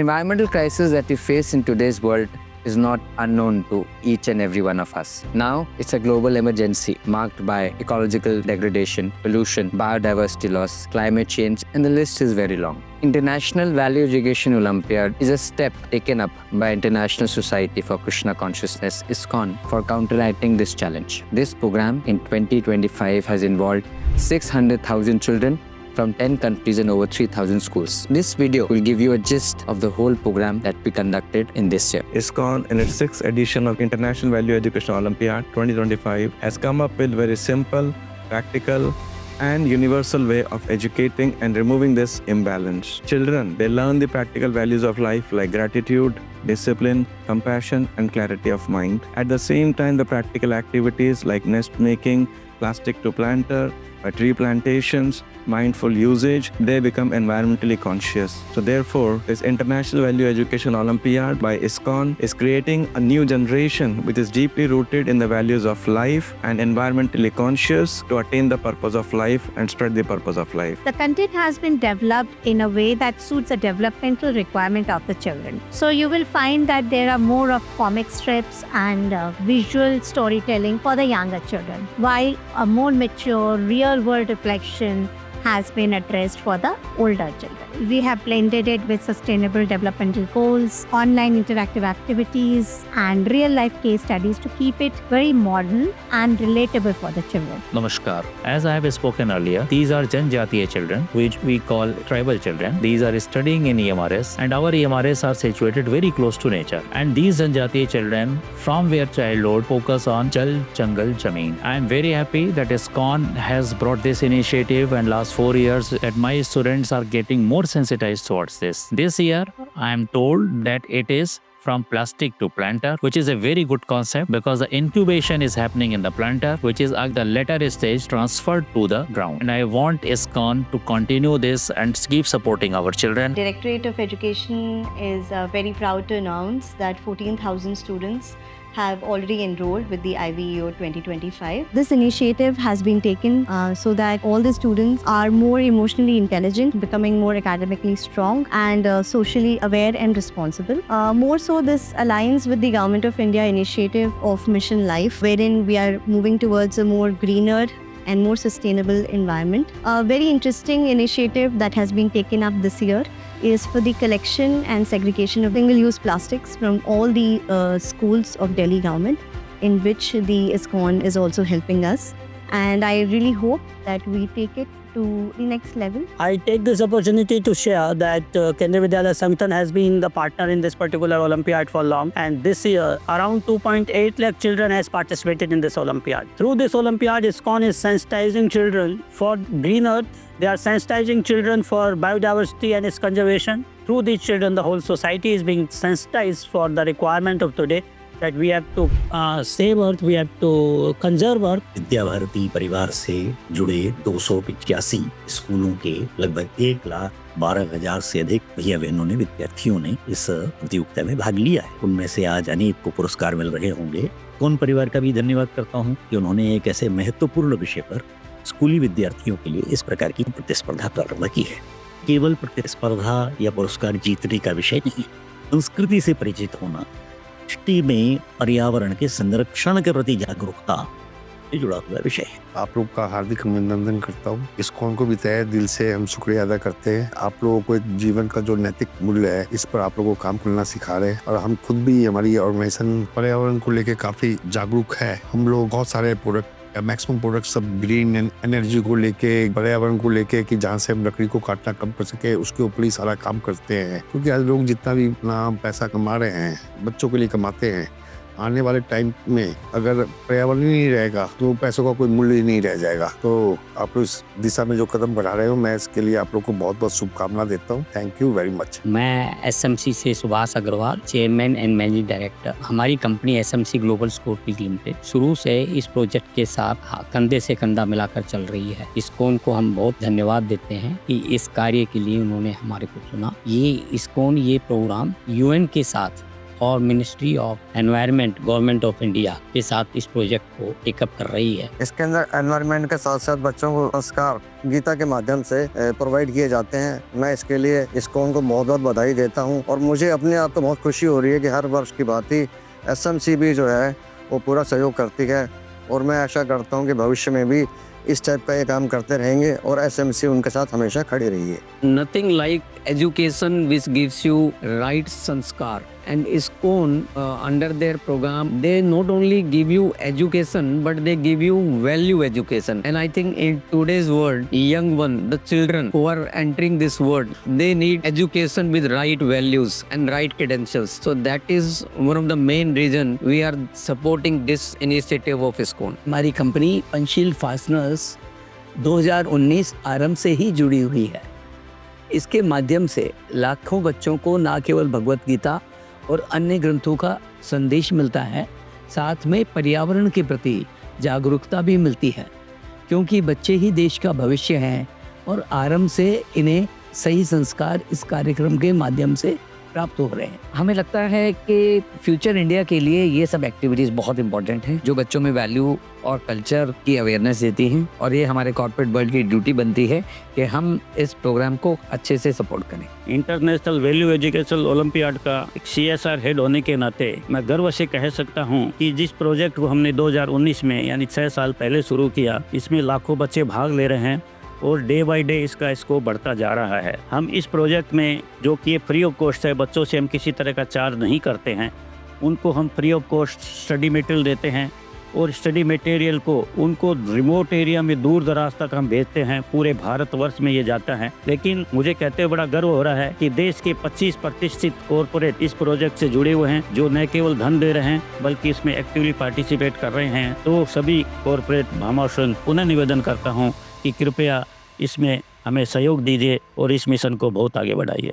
Environmental crisis that we face in today's world is not unknown to each and every one of us. Now, it's a global emergency marked by ecological degradation, pollution, biodiversity loss, climate change, and the list is very long. International Value Education Olympiad is a step taken up by International Society for Krishna Consciousness, ISKCON, for counteracting this challenge. This program in 2025 has involved 600,000 children from 10 countries and over 3,000 schools. This video will give you a gist of the whole program that we conducted in this year. ISKCON, in its 6th edition of International Value Education Olympiad 2025, has come up with very simple, practical, and universal way of educating and removing this imbalance. Children, they learn the practical values of life like gratitude, discipline, compassion, and clarity of mind. At the same time, the practical activities like nest making, plastic to planter, tree plantations, mindful usage, they become environmentally conscious. So therefore, this International Value Education Olympiad by ISKCON is creating a new generation which is deeply rooted in the values of life and environmentally conscious to attain the purpose of life and spread the purpose of life. The content has been developed in a way that suits the developmental requirement of the children. So you will find that there are more of comic strips and visual storytelling for the younger children, while a more mature, real-world reflection has been addressed for the older children. We have blended it with sustainable developmental goals, online interactive activities, and real-life case studies to keep it very modern and relatable for the children. Namaskar. As I have spoken earlier, these are Janjatiya children, which we call tribal children. These are studying in EMRS, and our EMRS are situated very close to nature. And these Janjatiya children, from their childhood, focus on Jal, Jangal, Jameen. I am very happy that ISKCON has brought this initiative, and last 4 years that my students are getting more sensitized towards this. This year, I am told that it is from plastic to planter, which is a very good concept because the incubation is happening in the planter, which is at the later stage transferred to the ground. And I want ISKCON to continue this and keep supporting our children. Directorate of Education is very proud to announce that 14,000 students have already enrolled with the IVEO 2025. This initiative has been taken so that all the students are more emotionally intelligent, becoming more academically strong and socially aware and responsible. More so, this aligns with the Government of India initiative of Mission Life, wherein we are moving towards a more greener and more sustainable environment. A very interesting initiative that has been taken up this year is for the collection and segregation of single-use plastics from all the schools of Delhi government, in which the ISKCON is also helping us. And I really hope that we take it to the next level. I take this opportunity to share that Kendriya Vidyalaya Sangathan has been the partner in this particular Olympiad for long, and this year around 2.8 lakh children has participated in this Olympiad. Through this Olympiad, ISKCON is sensitizing children for green earth. They are sensitizing children for biodiversity and its conservation. Through these children, the whole society is being sensitized for the requirement of today, that we have to save earth, we have to conserve earth. Vidya Bharati परिवार से जुड़े 285 स्कूलों के लगभग 1,12,000 से अधिक भैया बहनों ने, विद्यार्थियों ने इस प्रतियोगिता में भाग लिया है। उनमें से आज अनेक को पुरस्कार मिल रहे होंगे। कौन परिवार का भी धन्यवाद करता हूँ कि उन्होंने एक ऐसे महत्वपूर्ण विषय पर स्कूली विद्यार्थियों के लिए इस प्रकार की प्रतिस्पर्धा प्रारंभ की है। केवल प्रतिस्पर्धा या पुरस्कार जीतने का विषय नहीं, संस्कृति से परिचित होना, दृष्टि में पर्यावरण के संरक्षण के प्रति जागरूकता से जुड़ा हुआ विषय है। आप लोग का हार्दिक अभिनंदन करता हूँ। ISKCON को भी तहे दिल से हम शुक्रिया अदा करते हैं। आप लोगों को एक जीवन का जो नैतिक मूल्य है, इस पर आप लोगों को काम करना सिखा रहे हैं, और हम खुद भी, हमारी ऑर्गेनाइजेशन पर्यावरण को लेकर काफी जागरूक है। हम लोग बहुत सारे प्रोडक्ट, मैक्सिमम प्रोडक्ट सब ग्रीन एनर्जी को लेके, पर्यावरण को लेके, कि जहाँ से हम लकड़ी को काटना कम कर सके, उसके ऊपर ही सारा काम करते हैं। क्योंकि आज लोग जितना भी अपना पैसा कमा रहे हैं, बच्चों के लिए कमाते हैं, आने वाले टाइम में अगर पर्यावरण ही नहीं रहेगा तो पैसों का कोई मूल्य ही नहीं रह जाएगा। तो आप लोग इस दिशा में जो कदम बढ़ा रहे हो, मैं इसके लिए आप लोग को बहुत बहुत शुभकामना देता हूँ। Thank you very much. मैं SMC से Subhash Agrawal, chairman and managing director. हमारी कंपनी SMC ग्लोबल स्कोर लिमिटेड शुरू से इस प्रोजेक्ट के साथ कंधे से कंधा मिलाकर चल रही है। ISKCON को हम बहुत धन्यवाद देते हैं कि इस कार्य के लिए उन्होंने हमारे को चुना। ये ISKCON ये प्रोग्राम UN के साथ और ministry of environment government of India के साथ इस प्रोजेक्ट को टेकअप कर रही है। इसके अंदर एनवायरनमेंट के साथ साथ बच्चों को संस्कार गीता के माध्यम से प्रोवाइड किए जाते हैं। मैं इसके लिए इस्कॉन को बहुत बहुत बधाई देता हूँ और मुझे अपने आप को बहुत खुशी हो रही है कि हर वर्ष की बात ही SMC भी जो है वो पूरा सहयोग करती है और मैं आशा करता हूँ कि भविष्य में भी इस टाइप का ये काम करते रहेंगे और SMC उनके साथ हमेशा खड़ी रही है। Nothing like education which gives you right sanskar, and ISKCON under their program they not only give you education but they give you value education. And I think in today's world, young one, the children who are entering this world, they need education with right values and right credentials. So that is one of the main reason we are supporting this initiative of ISKCON. हमारी company Panchsheel fasteners 2019 आरंभ से ही जुड़ी हुई है। इसके माध्यम से लाखों बच्चों को न केवल भगवत गीता और अन्य ग्रंथों का संदेश मिलता है, साथ में पर्यावरण के प्रति जागरूकता भी मिलती है, क्योंकि बच्चे ही देश का भविष्य हैं और आरंभ से इन्हें सही संस्कार इस कार्यक्रम के माध्यम से प्राप्त हो रहे हैं। हमें लगता है कि फ्यूचर इंडिया के लिए ये सब एक्टिविटीज़ बहुत इंपॉर्टेंट हैं, जो बच्चों में वैल्यू और कल्चर की अवेयरनेस देती हैं, और ये हमारे कॉर्पोरेट वर्ल्ड की ड्यूटी बनती है कि हम इस प्रोग्राम को अच्छे से सपोर्ट करें। इंटरनेशनल वैल्यू एजुकेशन ओलंपियाड का एक CSR हेड होने के नाते मैं गर्व से कह सकता हूं कि जिस प्रोजेक्ट को हमने 2019 में यानी 6 साल पहले शुरू किया, इसमें लाखों बच्चे भाग ले रहे हैं और डे बाय डे इसका स्कोप बढ़ता जा रहा है। हम इस प्रोजेक्ट में जो कि फ्री ऑफ कॉस्ट है, बच्चों से हम किसी तरह का चार्ज नहीं करते हैं, उनको हम free of cost study material देते हैं और स्टडी मटेरियल को उनको रिमोट एरिया में दूर दराज तक हम भेजते हैं। पूरे भारतवर्ष में ये जाता है। लेकिन मुझे कहते हुए बड़ा गर्व हो रहा है कि देश के 25 प्रतिष्ठित कॉरपोरेट इस प्रोजेक्ट से जुड़े हुए हैं, जो न केवल धन दे रहे हैं बल्कि इसमें एक्टिवली पार्टिसिपेट कर रहे हैं। तो सभी कॉरपोरेट भामाशन पुनः निवेदन करता हूँ कि कृपया इसमें हमें सहयोग दीजिए और इस मिशन को बहुत आगे बढ़ाइए।